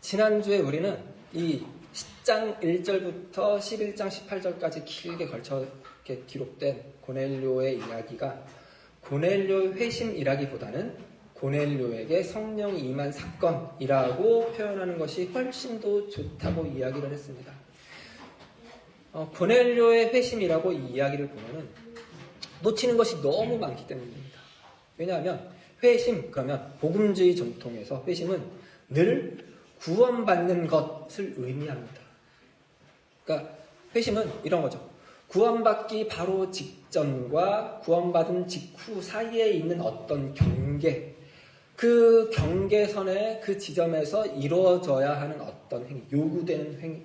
지난주에 우리는 이 10장 1절부터 11장 18절까지 길게 걸쳐 이렇게 기록된 고넬료의 이야기가 고넬료 회심이라기보다는 고넬료에게 성령이 임한 사건이라고 표현하는 것이 훨씬 더 좋다고 이야기를 했습니다. 고넬료의 회심이라고 이 이야기를 보면은 놓치는 것이 너무 많기 때문입니다. 왜냐하면 회심, 그러면 복음주의 전통에서 회심은 늘 구원받는 것을 의미합니다. 그러니까 회심은 이런 거죠. 구원받기 바로 직전과 구원받은 직후 사이에 있는 어떤 경계, 그 경계선의 그 지점에서 이루어져야 하는 어떤 행위, 요구되는 행위,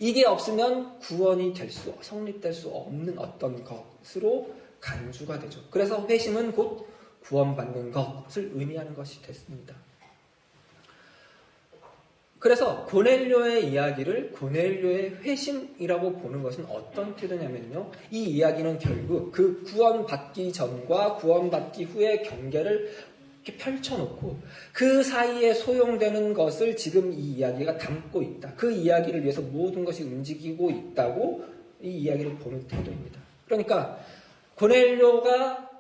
이게 없으면 구원이 성립될 수 없는 어떤 것으로 간주가 되죠. 그래서 회심은 곧 구원받는 것을 의미하는 것이 됐습니다. 그래서 고넬료의 이야기를 고넬료의 회심이라고 보는 것은 어떤 태도냐면요. 이 이야기는 결국 그 구원받기 전과 구원받기 후의 경계를 이렇게 펼쳐놓고 그 사이에 소용되는 것을 지금 이 이야기가 담고 있다. 그 이야기를 위해서 모든 것이 움직이고 있다고 이 이야기를 보는 태도입니다. 그러니까 고넬료가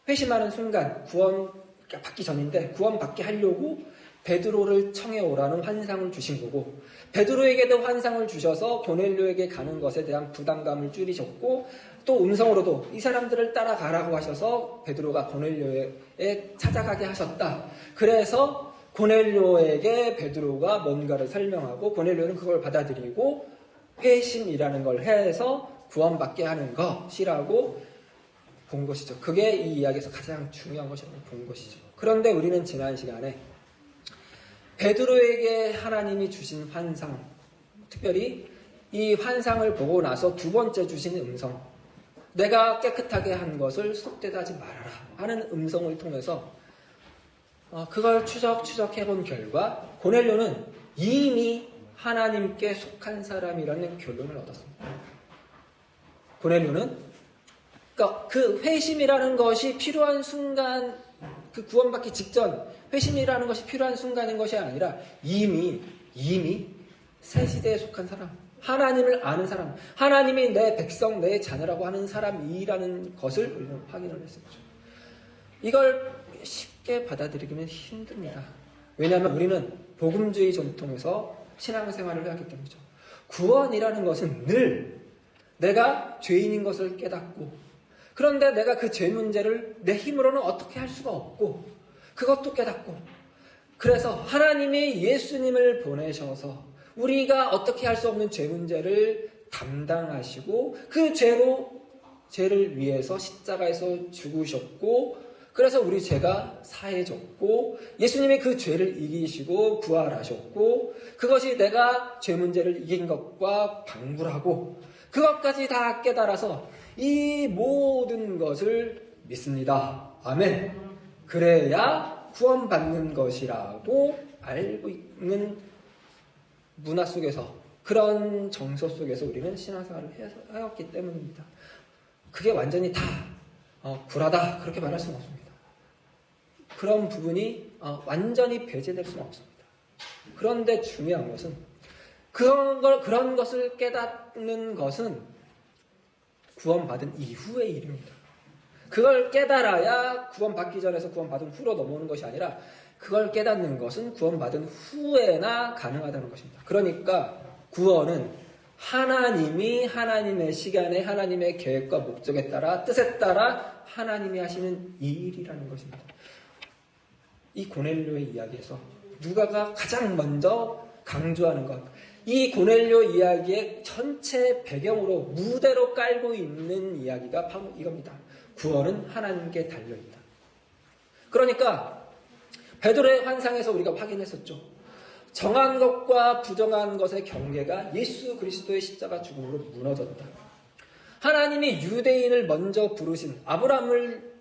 회심하는 순간 구원받기 전인데 구원받게 하려고 베드로를 청해오라는 환상을 주신 거고 베드로에게도 환상을 주셔서 고넬료에게 가는 것에 대한 부담감을 줄이셨고 또 음성으로도 이 사람들을 따라가라고 하셔서 베드로가 고넬료에 찾아가게 하셨다. 그래서 고넬료에게 베드로가 뭔가를 설명하고 고넬료는 그걸 받아들이고 회심이라는 걸 해서 구원받게 하는 것이라고 본 것이죠. 그게 이 이야기에서 가장 중요한 것이라고 본 것이죠. 그런데 우리는 지난 시간에 베드로에게 하나님이 주신 환상, 특별히 이 환상을 보고 나서 두 번째 주신 음성, 내가 깨끗하게 한 것을 속되다 하지 말아라 하는 음성을 통해서 그걸 추적해본 결과 고넬료는 이미 하나님께 속한 사람이라는 결론을 얻었습니다. 고넬료는 그러니까 그 회심이라는 것이 필요한 순간, 그 구원받기 직전 회심이라는 것이 필요한 순간인 것이 아니라 이미 새 시대에 속한 사람, 하나님을 아는 사람, 하나님이 내 백성, 내 자녀라고 하는 사람이라는 것을 우리는 확인을 했었죠. 이걸 쉽게 받아들이기는 힘듭니다. 왜냐하면 우리는 복음주의 전통에서 신앙생활을 해왔기 때문이죠. 구원이라는 것은 늘 내가 죄인인 것을 깨닫고 그런데 내가 그 죄 문제를 내 힘으로는 어떻게 할 수가 없고 그것도 깨닫고 그래서 하나님이 예수님을 보내셔서 우리가 어떻게 할 수 없는 죄 문제를 담당하시고 그 죄를 위해서 십자가에서 죽으셨고 그래서 우리 죄가 사해졌고 예수님이 그 죄를 이기시고 부활하셨고 그것이 내가 죄 문제를 이긴 것과 방불하고 그것까지 다 깨달아서 이 모든 것을 믿습니다. 아멘. 그래야 구원받는 것이라고 알고 있는 문화 속에서 그런 정서 속에서 우리는 신앙생활을 해왔기 때문입니다. 그게 완전히 다 불하다 그렇게 말할 수는 없습니다. 그런 부분이 완전히 배제될 수는 없습니다. 그런데 중요한 것은 그런 것을 깨닫는 것은 구원받은 이후의 일입니다. 그걸 깨달아야 구원받기 전에서 구원받은 후로 넘어오는 것이 아니라 그걸 깨닫는 것은 구원받은 후에나 가능하다는 것입니다. 그러니까 구원은 하나님이 하나님의 시간에 하나님의 계획과 목적에 따라 뜻에 따라 하나님이 하시는 일이라는 것입니다. 이 고넬료의 이야기에서 누가가 가장 먼저 강조하는 것, 이 고넬료 이야기의 전체 배경으로 무대로 깔고 있는 이야기가 바로 이겁니다. 구원은 하나님께 달려있다. 그러니까 베드로의 환상에서 우리가 확인했었죠. 정한 것과 부정한 것의 경계가 예수 그리스도의 십자가 죽음으로 무너졌다. 하나님이 유대인을 먼저 부르신 아브라함을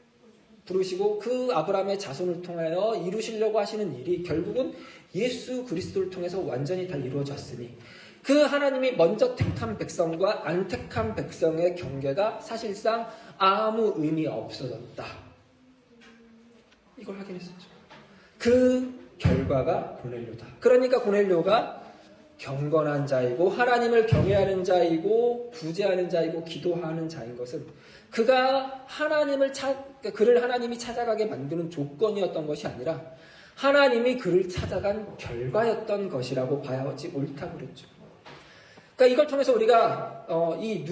부르시고 그 아브라함의 자손을 통하여 이루시려고 하시는 일이 결국은 예수 그리스도를 통해서 완전히 다 이루어졌으니 그 하나님이 먼저 택한 백성과 안 택한 백성의 경계가 사실상 아무 의미 없어졌다. 이걸 확인했었죠. 그 결과가 고넬료다. 그러니까 고넬료가 경건한 자이고 하나님을 경외하는 자이고 구제하는 자이고 기도하는 자인 것은 그가 그를 하나님이 찾아가게 만드는 조건이었던 것이 아니라 하나님이 그를 찾아간 결과였던 것이라고 봐야지 옳다고 그랬죠. 그러니까 이걸 통해서 우리가 이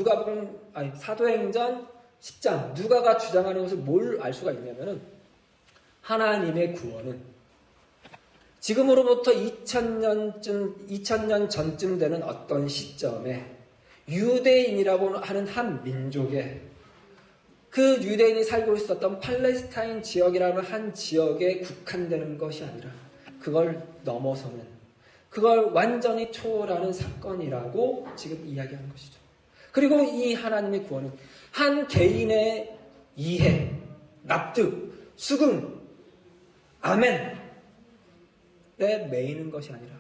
사도행전 10장 누가가 주장하는 것을 뭘 알 수가 있냐면은 하나님의 구원은 지금으로부터 2000년 전쯤 되는 어떤 시점에 유대인이라고 하는 한 민족에 그 유대인이 살고 있었던 팔레스타인 지역이라는 한 지역에 국한되는 것이 아니라 그걸 넘어서는, 그걸 완전히 초월하는 사건이라고 지금 이야기하는 것이죠. 그리고 이 하나님의 구원은 한 개인의 이해, 납득, 수긍, 아멘에 매이는 것이 아니라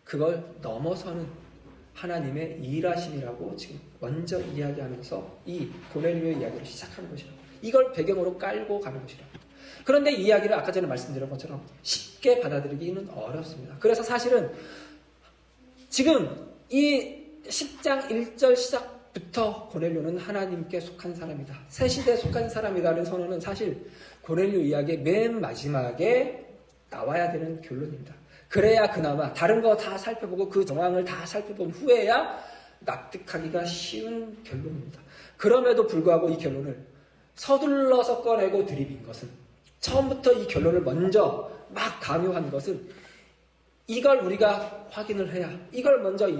그걸 넘어서는 하나님의 일하심이라고 지금 먼저 이야기하면서 이 고넬료의 이야기를 시작하는 것이라고, 이걸 배경으로 깔고 가는 것이라고. 그런데 이 이야기를 아까 전에 말씀드린 것처럼 쉽게 받아들이기는 어렵습니다. 그래서 사실은 지금 이 10장 1절 시작부터 고넬료는 하나님께 속한 사람이다, 새 시대에 속한 사람이라는 선언은 사실 고넬료 이야기의 맨 마지막에 나와야 되는 결론입니다. 그래야 그나마 다른 거 다 살펴보고 그 정황을 다 살펴본 후에야 납득하기가 쉬운 결론입니다. 그럼에도 불구하고 이 결론을 서둘러서 꺼내고 들이빈 것은, 처음부터 이 결론을 먼저 막 강요한 것은 이걸 우리가 확인을 해야, 이걸 먼저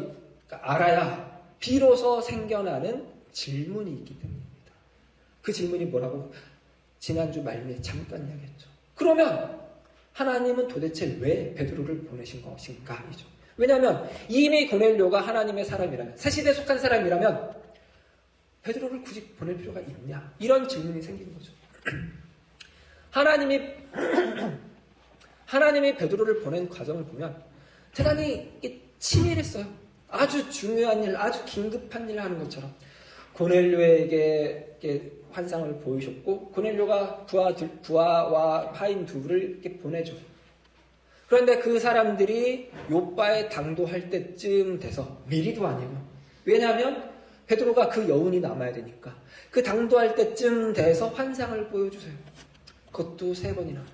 알아야 비로소 생겨나는 질문이 있기 때문입니다. 그 질문이 뭐라고 지난주 말미에 잠깐 이야기했죠. 그러면 하나님은 도대체 왜 베드로를 보내신 것인가? 이죠. 왜냐하면 이미 고넬료가 하나님의 사람이라면, 새 시대에 속한 사람이라면 베드로를 굳이 보낼 필요가 있냐? 이런 질문이 생기는 거죠. 하나님이 베드로를 보낸 과정을 보면 대단히 치밀했어요. 아주 중요한 일, 아주 긴급한 일을 하는 것처럼 고넬료에게 환상을 보이셨고, 고넬료가 부하와 하인 둘을 이렇게 보내줘. 그런데 그 사람들이 요빠에 당도할 때쯤 돼서, 미리도 아니고, 왜냐하면 베드로가 그 여운이 남아야 되니까, 그 당도할 때쯤 돼서 환상을 보여주세요. 그것도 3번이나.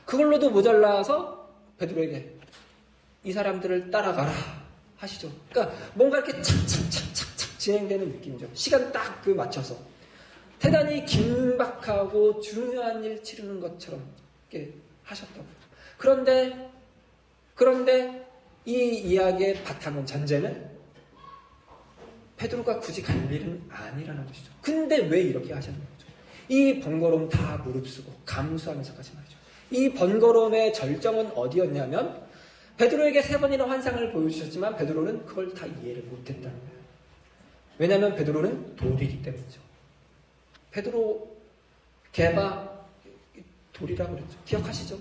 그걸로도 모자라서 베드로에게 이 사람들을 따라가라 하시죠. 그러니까 뭔가 이렇게 착착착착착 진행되는 느낌이죠. 시간 딱 맞춰서 대단히 긴박하고 중요한 일 치르는 것처럼 이렇게 하셨다고요. 그런데 이 이야기의 바탕은, 전제는 베드로가 굳이 갈 일은 아니라는 것이죠. 근데 왜 이렇게 하셨는 거죠? 이 번거로움 다 무릅쓰고 감수하면서까지 말이죠. 이 번거로움의 절정은 어디였냐면 베드로에게 3번이나 환상을 보여주셨지만 베드로는 그걸 다 이해를 못했다는 거예요. 왜냐하면 베드로는 돌이기 때문이죠. 베드로 개바 돌이라고 그랬죠. 기억하시죠?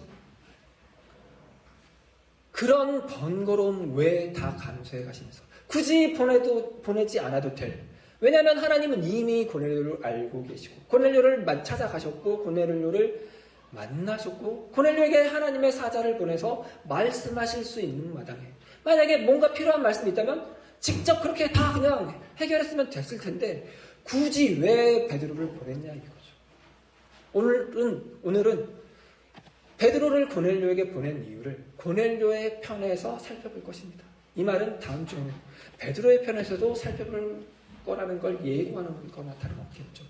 그런 번거로움 왜 다 감수해 가시면서 굳이 보내지 않아도 될, 왜냐하면 하나님은 이미 고넬료를 알고 계시고 고넬료를 찾아가셨고 고넬료를 만나셨고 고넬료에게 하나님의 사자를 보내서 말씀하실 수 있는 마당에 만약에 뭔가 필요한 말씀이 있다면 직접 그렇게 다 그냥 해결했으면 됐을 텐데 굳이 왜 베드로를 보냈냐 이거죠. 오늘은 베드로를 고넬료에게 보낸 이유를 고넬료의 편에서 살펴볼 것입니다. 이 말은 다음 주에는 베드로의 편에서도 살펴볼 거라는 걸 예고하는 거나 다름없겠죠.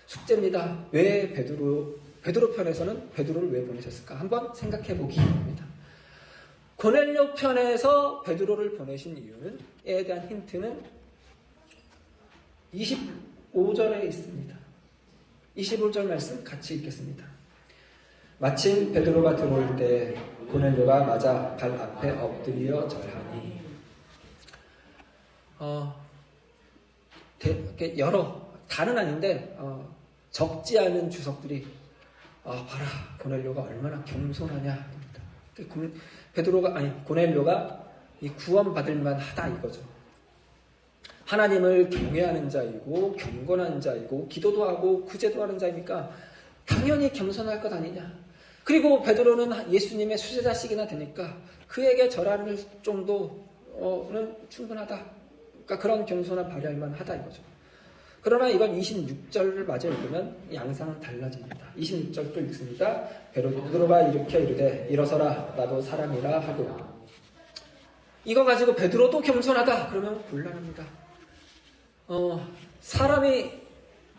숙제입니다. 왜 베드로 편에서는 베드로를 왜 보내셨을까? 한번 생각해 보기 합니다. 고넬료 편에서 베드로를 보내신 이유에 대한 힌트는 25절에 있습니다. 25절 말씀 같이 읽겠습니다. 마침 베드로가 들어올 때 고넬료가 맞아 발 앞에 엎드려 절하니. 다는 아닌데 적지 않은 주석들이 봐라 고넬료가 얼마나 겸손하냐. 고넬료가 이 구원받을 만하다 이거죠. 하나님을 경외하는 자이고 경건한 자이고 기도도 하고 구제도 하는 자이니까 당연히 겸손할 것 아니냐. 그리고 베드로는 예수님의 수제자식이나 되니까 그에게 절할 정도는 충분하다. 그러니까 그런 겸손한 발휘할 만하다 이거죠. 그러나 이건 26절을 마저 읽으면 양상은 달라집니다. 26절 또 읽습니다. 베드로가 일으켜 이르되 일어서라 나도 사람이라 하고. 이거 가지고 베드로도 겸손하다 그러면 곤란합니다.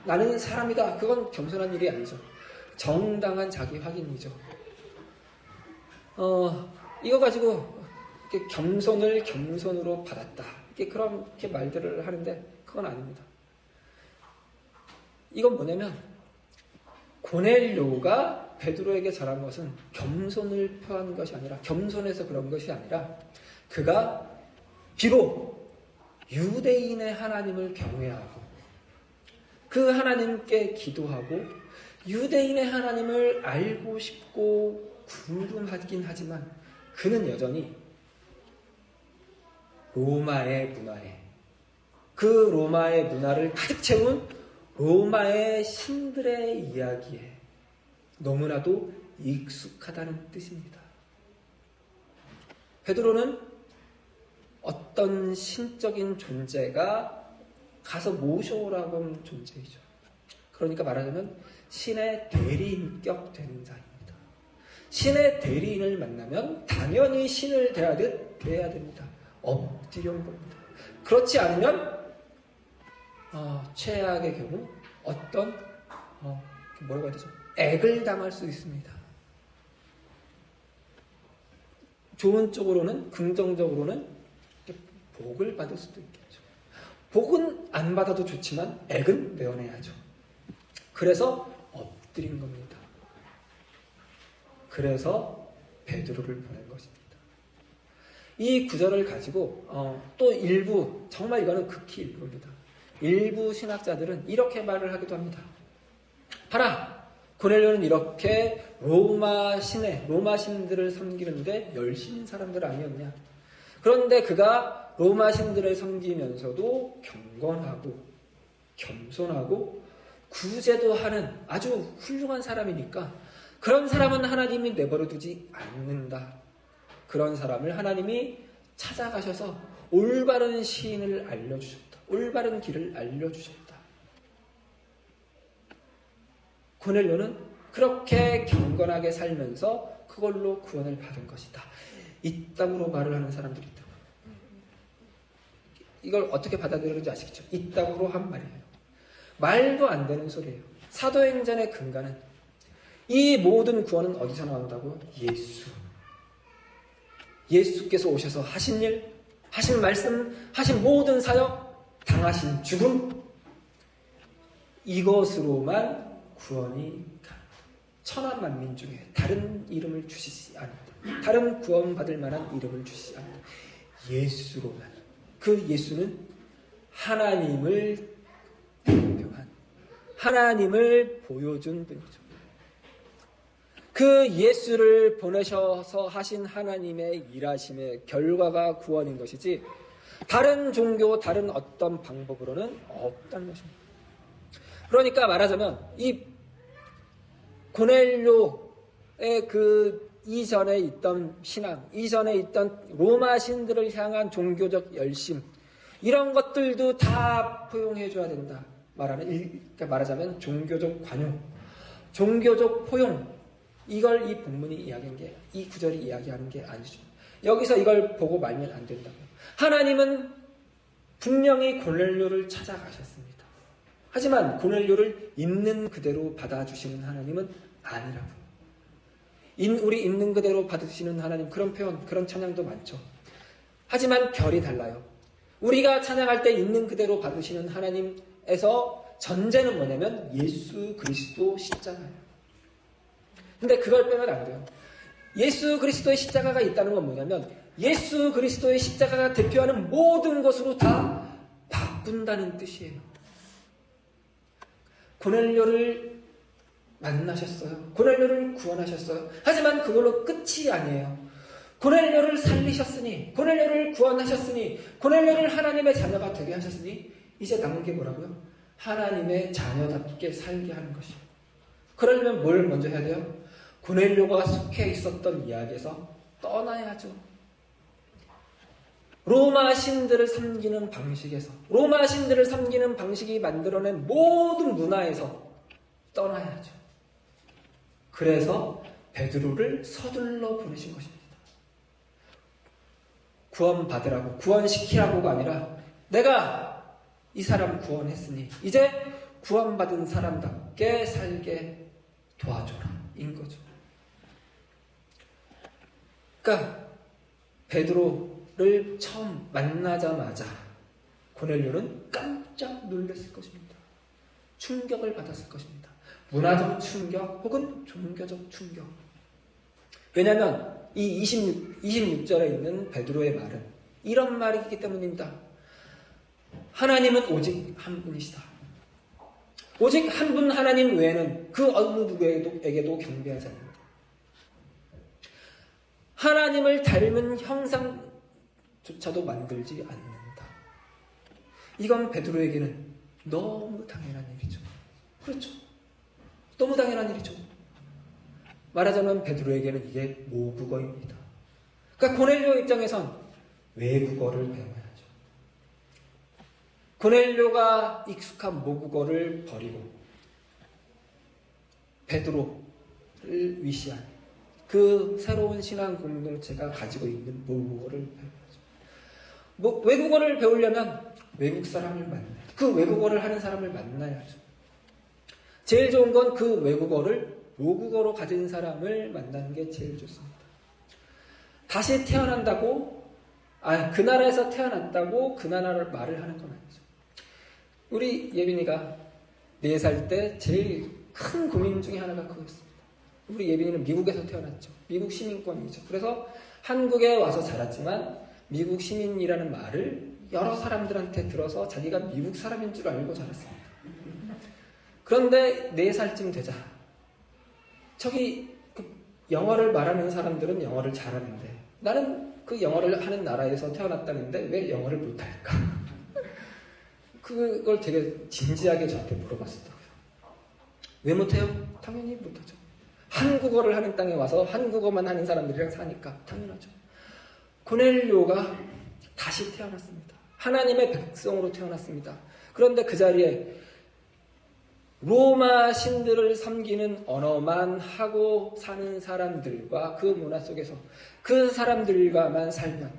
나는 사람이다. 그건 겸손한 일이 아니죠. 정당한 자기 확인이죠. 이거 가지고 이렇게 겸손을 겸손으로 받았다. 그렇게 말들을 하는데 그건 아닙니다. 이건 뭐냐면 고넬료가 베드로에게 잘한 것은 겸손을 표한 것이 아니라 겸손해서 그런 것이 아니라 그가 비록 유대인의 하나님을 경외하고 그 하나님께 기도하고 유대인의 하나님을 알고 싶고 궁금하긴 하지만 그는 여전히 로마의 문화에 그 로마의 문화를 가득 채운 로마의 신들의 이야기에 너무나도 익숙하다는 뜻입니다. 베드로는 어떤 신적인 존재가 가서 모셔오라고 하는 존재이죠. 그러니까 말하자면 신의 대리인격 되는 자입니다. 신의 대리인을 만나면 당연히 신을 대하듯 대해야 됩니다. 엎드려온 겁니다. 그렇지 않으면 최악의 경우 어떤 뭐라고 해야 되죠? 액을 당할 수 있습니다. 좋은 쪽으로는 긍정적으로는 복을 받을 수도 있겠죠. 복은 안 받아도 좋지만 액은 메워내야죠. 그래서 엎드린 겁니다. 그래서 베드로를 보낸 것입니다. 이 구절을 가지고 또 일부, 정말 이거는 극히 일부입니다. 일부 신학자들은 이렇게 말을 하기도 합니다. 봐라! 고넬료는 이렇게 로마 신들을 섬기는데 열심인 사람들 아니었냐? 그런데 그가 로마 신들을 섬기면서도 경건하고 겸손하고 구제도 하는 아주 훌륭한 사람이니까 그런 사람은 하나님이 내버려 두지 않는다. 그런 사람을 하나님이 찾아가셔서 올바른 시인을 알려주셨다. 올바른 길을 알려주셨다. 고넬료는 그렇게 경건하게 살면서 그걸로 구원을 받은 것이다. 이따구로 말을 하는 사람들이 있다고요. 이걸 어떻게 받아들이는지 아시겠죠? 이따구로 한 말이에요. 말도 안 되는 소리예요. 사도행전의 근간은 이 모든 구원은 어디서 나온다고요? 예수께서 오셔서 하신 일, 하신 말씀, 하신 모든 사역, 당하신 죽음, 이것으로만 구원이 천하 만민 중에 다른 이름을 주시지 않았다. 다른 구원받을 만한 이름을 주시지 않았다. 예수로만. 그 예수는 하나님을 대표한, 하나님을 보여준 분이죠. 그 예수를 보내셔서 하신 하나님의 일하심의 결과가 구원인 것이지 다른 종교, 다른 어떤 방법으로는 없다는 것입니다. 그러니까 말하자면 이 고넬료의 그 이전에 있던 신앙, 이전에 있던 로마 신들을 향한 종교적 열심, 이런 것들도 다 포용해줘야 된다. 그러니까 말하자면 종교적 관용, 종교적 포용, 이걸 이 본문이 이야기한 게, 이 구절이 이야기하는 게 아니죠. 여기서 이걸 보고 말면 안 된다고요. 하나님은 분명히 고넬료를 찾아가셨습니다. 하지만 고넬료를 있는 그대로 받아주시는 하나님은 아니라고요. 우리 있는 그대로 받으시는 하나님, 그런 표현, 그런 찬양도 많죠. 하지만 결이 달라요. 우리가 찬양할 때 있는 그대로 받으시는 하나님에서 전제는 뭐냐면 예수 그리스도 십자가예요. 근데 그걸 빼면 안 돼요. 예수 그리스도의 십자가가 있다는 건 뭐냐면 예수 그리스도의 십자가가 대표하는 모든 것으로 다 바꾼다는 뜻이에요. 고넬료를 만나셨어요. 고넬료를 구원하셨어요. 하지만 그걸로 끝이 아니에요. 고넬료를 살리셨으니, 고넬료를 구원하셨으니, 고넬료를 하나님의 자녀가 되게 하셨으니 이제 남은 게 뭐라고요? 하나님의 자녀답게 살게 하는 것이에요. 그러려면 뭘 먼저 해야 돼요? 고넬료가 속해 있었던 이야기에서 떠나야죠. 로마 신들을 섬기는 방식에서, 로마 신들을 섬기는 방식이 만들어낸 모든 문화에서 떠나야죠. 그래서 베드로를 서둘러 보내신 것입니다. 구원받으라고, 구원시키라고가 아니라 내가 이 사람 구원했으니 이제 구원받은 사람답게 살게 도와줘라 인 거죠. 그러니까 베드로를 처음 만나자마자 고넬료는 깜짝 놀랐을 것입니다. 충격을 받았을 것입니다. 문화적 충격 혹은 종교적 충격. 왜냐하면 이 26절에 있는 베드로의 말은 이런 말이기 때문입니다. 하나님은 오직 한 분이시다. 오직 한 분 하나님 외에는 그 어느 누구에게도 경배하지 않는다. 하나님을 닮은 형상조차도 만들지 않는다. 이건 베드로에게는 너무 당연한 일이죠. 그렇죠. 너무 당연한 일이죠. 말하자면 베드로에게는 이게 모국어입니다. 그러니까 고넬료 입장에선 외국어를 배워야죠. 고넬료가 익숙한 모국어를 버리고 베드로를 위시한 그 새로운 신앙 공동체가 가지고 있는 모국어를 배워야죠. 외국어를 배우려면 외국 사람을 만나요. 그 외국어를 하는 사람을 만나야죠. 제일 좋은 건 그 외국어를 모국어로 가진 사람을 만나는 게 제일 좋습니다. 다시 태어난다고, 그 나라에서 태어났다고 그 나라를 말을 하는 건 아니죠. 우리 예빈이가 4살 때 제일 큰 고민 중에 하나가 그거였습니다. 우리 예빈이는 미국에서 태어났죠. 미국 시민권이죠. 그래서 한국에 와서 자랐지만 미국 시민이라는 말을 여러 사람들한테 들어서 자기가 미국 사람인 줄 알고 자랐습니다. 그런데 4살쯤 되자 저기 영어를 말하는 사람들은 영어를 잘하는데 나는 그 영어를 하는 나라에서 태어났다는데 왜 영어를 못할까? 그걸 되게 진지하게 저한테 물어봤었다고요. 왜 못해요? 당연히 못하죠. 한국어를 하는 땅에 와서 한국어만 하는 사람들이랑 사니까 당연하죠. 고넬료가 다시 태어났습니다. 하나님의 백성으로 태어났습니다. 그런데 그 자리에 로마 신들을 섬기는 언어만 하고 사는 사람들과 그 문화 속에서 그 사람들과만 살면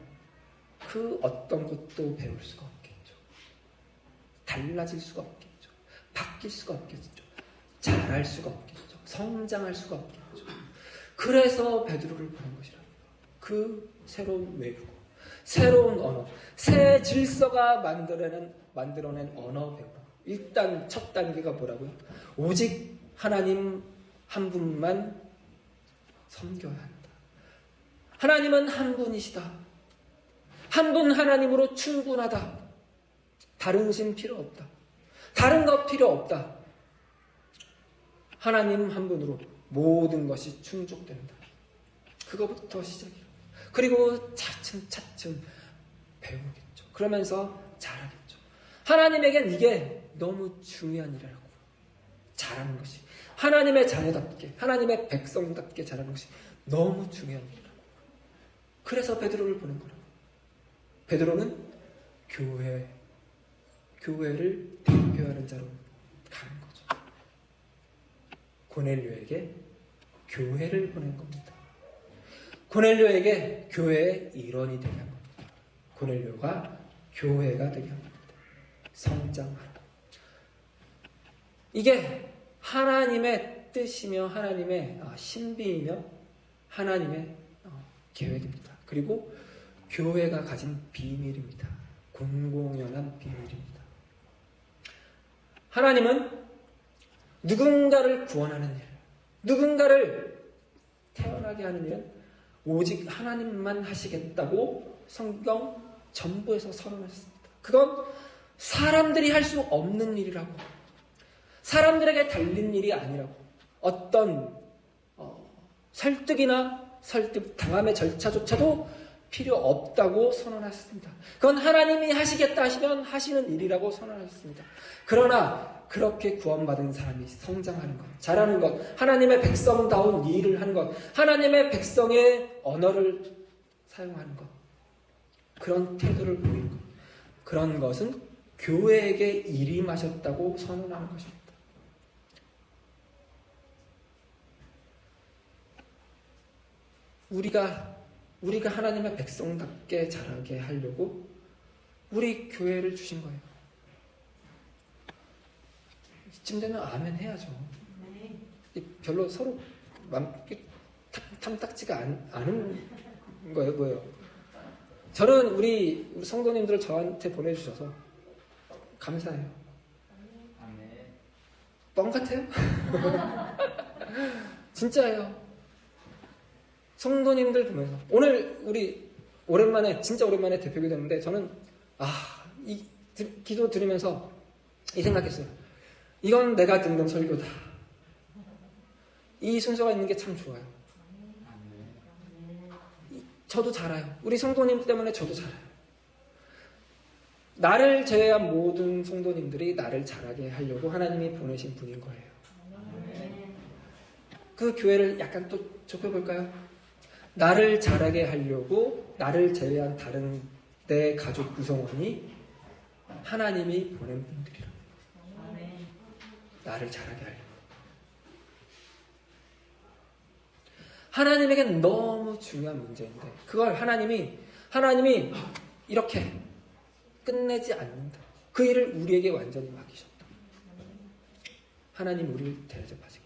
그 어떤 것도 배울 수가 없겠죠. 달라질 수가 없겠죠. 바뀔 수가 없겠죠. 잘할 수가 없겠죠. 성장할 수가 없겠죠. 그래서 베드로를 보낸 것이랍니다. 그 새로운 외국어, 새로운 언어, 새 질서가 만들어낸 언어 배우라. 일단 첫 단계가 뭐라고요? 오직 하나님 한 분만 섬겨야 한다. 하나님은 한 분이시다. 한 분 하나님으로 충분하다. 다른 신 필요 없다. 다른 것 필요 없다. 하나님 한 분으로 모든 것이 충족된다. 그거부터 시작이에요. 그리고 차츰차츰 배우겠죠. 그러면서 잘하겠죠. 하나님에겐 이게 너무 중요한 일이라고. 잘하는 것이. 하나님의 자녀답게, 하나님의 백성답게 잘하는 것이 너무 중요한 일이라고. 그래서 베드로를 보낸 거라고. 베드로는 교회를 대표하는 자로 가는 거죠. 고넬료에게 교회를 보낸 겁니다. 고넬료에게 교회의 일원이 되게 한 겁니다. 고넬료가 교회가 되게 한 겁니다. 성장하라. 이게 하나님의 뜻이며 하나님의 신비이며 하나님의 계획입니다. 그리고 교회가 가진 비밀입니다. 공공연한 비밀입니다. 하나님은 누군가를 구원하는 일, 누군가를 태어나게 하는 일은 오직 하나님만 하시겠다고 성경 전부에서 선언했습니다. 그건 사람들이 할 수 없는 일이라고, 사람들에게 달린 일이 아니라고, 어떤 설득 당함의 절차조차도 필요 없다고 선언하셨습니다. 그건 하나님이 하시겠다 하시면 하시는 일이라고 선언하셨습니다. 그러나 그렇게 구원받은 사람이 성장하는 것, 자라는 것, 하나님의 백성다운 일을 하는 것, 하나님의 백성의 언어를 사용하는 것, 그런 태도를 보이는 것, 그런 것은 교회에게 일임하셨다고 선언하는 것입니다. 우리가 하나님의 백성답게 자라게 하려고 우리 교회를 주신 거예요. 이쯤 되면 아멘 해야죠. 별로 서로 탐탁지가 않은 거예요, 뭐예요. 저는 우리 성도님들 저한테 보내주셔서 감사해요. 뻥 같아요? 진짜예요. 성도님들 보면서 오늘 우리 진짜 오랜만에 대표가 됐는데 저는 이 기도 드리면서 이 생각했어요. 이건 내가 듣는 설교다. 이 순서가 있는 게 참 좋아요. 저도 자라요. 우리 성도님 때문에 저도 자라요. 나를 제외한 모든 성도님들이 나를 자라게 하려고 하나님이 보내신 분인 거예요. 그 교회를 약간 또 좁혀볼까요? 나를 자라게 하려고 나를 제외한 다른 내 가족 구성원이 하나님이 보낸 분들이라. 나를 자라게 하려고. 하나님에겐 너무 중요한 문제인데 그걸 하나님이 이렇게 끝내지 않는다. 그 일을 우리에게 완전히 맡기셨다. 하나님 우리를 대접하시고.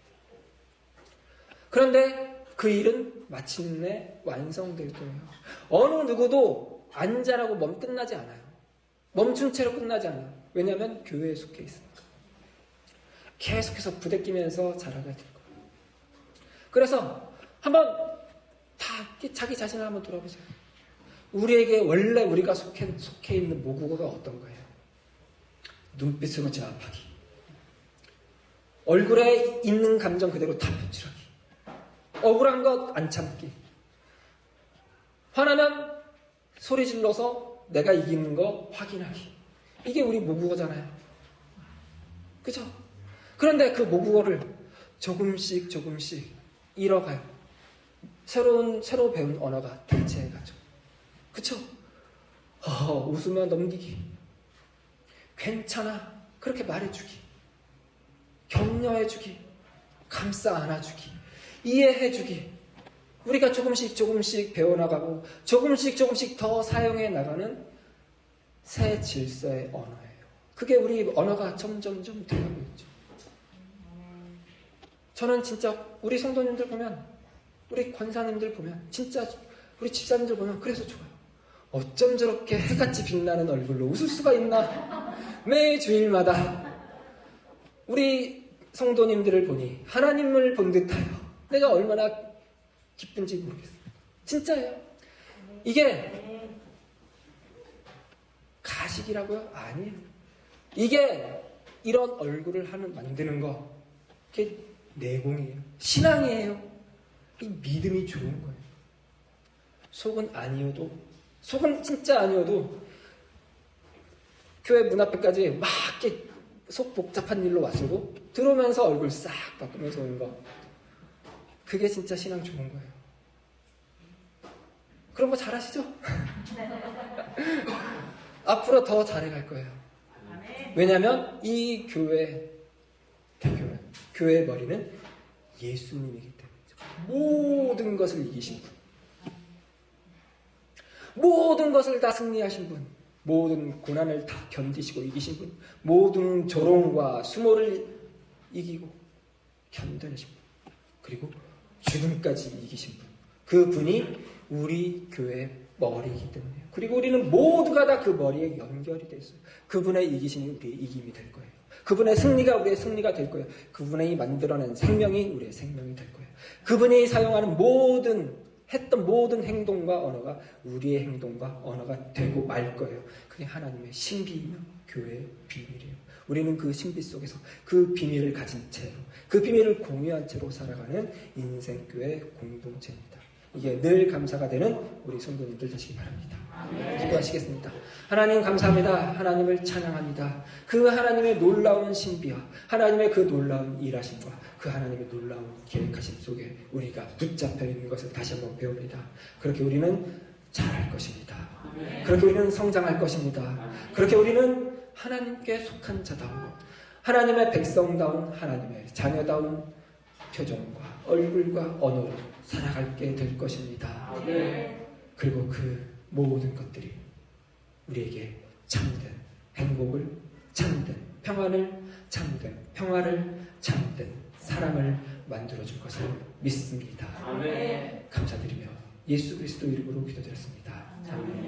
그런데 그 일은 마침내 완성될 거예요. 어느 누구도 안 자라고 끝나지 않아요. 멈춘 채로 끝나지 않아요. 왜냐하면 교회에 속해 있으니까. 계속해서 부대끼면서 자라게 될 거예요. 그래서 한번 다 자기 자신을 한번 돌아보세요. 우리에게 원래 우리가 속해 있는 모국어가 어떤 거예요? 눈빛으로 제압하기. 얼굴에 있는 감정 그대로 다 표출하기. 억울한 것 안 참기. 화나면 소리 질러서 내가 이기는 거 확인하기. 이게 우리 모국어잖아요. 그죠? 그런데 그 모국어를 조금씩 잃어가요. 새로 배운 언어가 대체해가죠. 그쵸? 웃으며 넘기기. 괜찮아. 그렇게 말해주기. 격려해주기. 감싸 안아주기. 이해해주기. 우리가 조금씩 배워나가고 조금씩 더 사용해 나가는 새 질서의 언어예요. 그게 우리 언어가 점점 되어가고 있죠. 저는 진짜 우리 성도님들 보면, 우리 권사님들 보면, 진짜 우리 집사님들 보면 그래서 좋아요. 어쩜 저렇게 해같이 빛나는 얼굴로 웃을 수가 있나. 매 주일마다 우리 성도님들을 보니 하나님을 본 듯하여 내가 얼마나 기쁜지 모르겠어요. 진짜예요. 이게 가식이라고요? 아니에요. 이게 이런 얼굴을 만드는 거, 그게 내공이에요. 신앙이에요. 이 믿음이 좋은 거예요. 속은 진짜 아니어도 교회 문 앞에까지 막 이렇게 속 복잡한 일로 왔어도 들어오면서 얼굴 싹 바꾸면서 오는 거, 그게 진짜 신앙 좋은 거예요. 그런 거 잘하시죠? 앞으로 더 잘해갈 거예요. 왜냐하면 이 교회 대표는, 교회의 머리는 예수님이기 때문이죠. 모든 것을 이기신 분, 모든 것을 다 승리하신 분, 모든 고난을 다 견디시고 이기신 분, 모든 조롱과 수모를 이기고 견뎌내신 분, 그리고 죽음까지 이기신 분, 그 분이 우리 교회의 머리이기 때문에요. 그리고 우리는 모두가 다 그 머리에 연결이 되어 있어요. 그분의 이기심이 우리의 이김이 될 거예요. 그분의 승리가 우리의 승리가 될 거예요. 그분이 만들어낸 생명이 우리의 생명이 될 거예요. 그분이 사용하는 했던 모든 행동과 언어가 우리의 행동과 언어가 되고 말 거예요. 그게 하나님의 신비이며 교회의 비밀이에요. 우리는 그 신비 속에서 그 비밀을 가진 채로, 그 비밀을 공유한 채로 살아가는 인생교회 공동체입니다. 이게 늘 감사가 되는 우리 성도님들 되시기 바랍니다. 기도하시겠습니다. 하나님 감사합니다. 하나님을 찬양합니다. 그 하나님의 놀라운 신비와 하나님의 그 놀라운 일하심과 그 하나님의 놀라운 계획하심 속에 우리가 붙잡혀 있는 것을 다시 한번 배웁니다. 그렇게 우리는 잘할 것입니다. 그렇게 우리는 성장할 것입니다. 그렇게 우리는 하나님께 속한 자다운 하나님의 백성다운 하나님의 자녀다운 표정과 얼굴과 언어로 살아가게 될 것입니다. 그리고 그 모든 것들이 우리에게 참된 행복을, 참된 평안을, 참된 평화를, 참된 사랑을 만들어줄 것을 믿습니다. 감사드리며 예수 그리스도 이름으로 기도드렸습니다. 아멘.